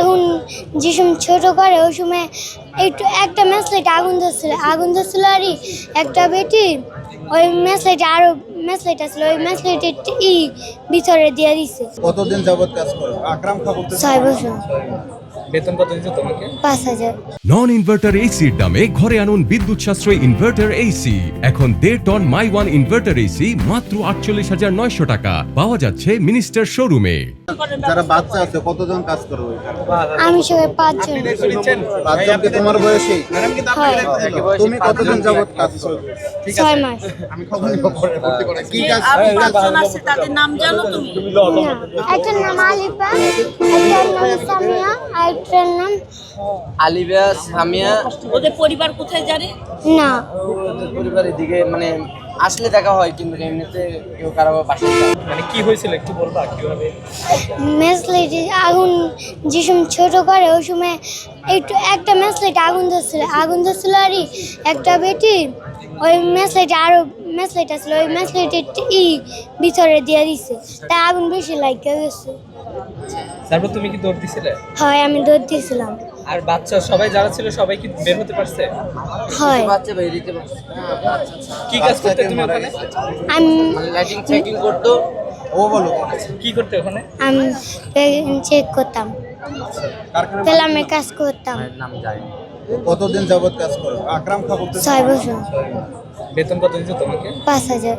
আগুন যে সময় ছোট করে ওই সময় একটু একটা ম্যাচলাইট আগুন ধরছিল আরই একটা বেটি ওই ম্যাচলাইটে আরো ম্যাচলাইট আসলে ওই ম্যাচলাইটের ভিতরে দিয়ে দিছে। কতদিন যাবত কাজ করো? 6 বছর। বেতন কত দিচ্ছে তোমাকে? 5,000। নন ইনভার্টার এসির দামে ঘরে আনুন বিদ্যুৎ সাশ্রয়ী ইনভার্টার এসি। এখন 1.5 ton my one inverter AC মাত্র 48,900 টাকা পাওয়া যাচ্ছে মিনিস্টার শোরুমে। যারা বাচ্চা আছে কতজন কাজ করো? আমি সবাই 5 জন। বাচ্চা কি তোমার বয়সী? হয়। তুমি কতদিন যাবত কাজ করো? 6 মাস। আমি খবর নিব পরে ভর্তি করে। কি কাজ? আরো 5 জন আছে, তাদের নাম জানো তুমি? না, একটার নাম আলিফা, একটার নাম সামিয়া, আর একটার নাম আলিবা, সামিয়া। ওদের পরিবার কোথায় জানে? না। ওদের পরিবারের দিকে মানে আসলে দেখা হয়, কিন্তু এমনিতে কেউ কারো বাসায় যায় না। মানে কি হয়েছিল একটু বলবা কিভাবে? ম্যাচলাইটে আগুন যে সময় ছোট করে ওই সময় একটু একটা ম্যাচলাইটে আগুন ধরছিল আরই একটা বেটি ওই ম্যাচলাইটে আরো ম্যাচলাইট আসলে ওই ম্যাচলাইটের ভিতরে দিয়ে দিছে, তাই আগুন বেশি লাগতে গেছে। তারপর তুমি কি দৌড় দিছিলে? হয়, আমি দৌড় দিয়েছিলাম। আর বাচ্চা সবাই যারা ছিল সবাই কি বের হতে পারছে? হয়, বাচ্চা বাইরে দিতে পারছে। কি কাজ করতে তুমি ওখানে? আমি মানে লাইটিং চেকিং করতো। ও বলো। কি করতে ওখানে? আমি চেক করতাম, পেলামের কাজ করতাম। নাম যায় না। কতদিন যাবত কাজ করো? 6 বছর। বেতন কত দিচ্ছে তোমাকে? 5,000।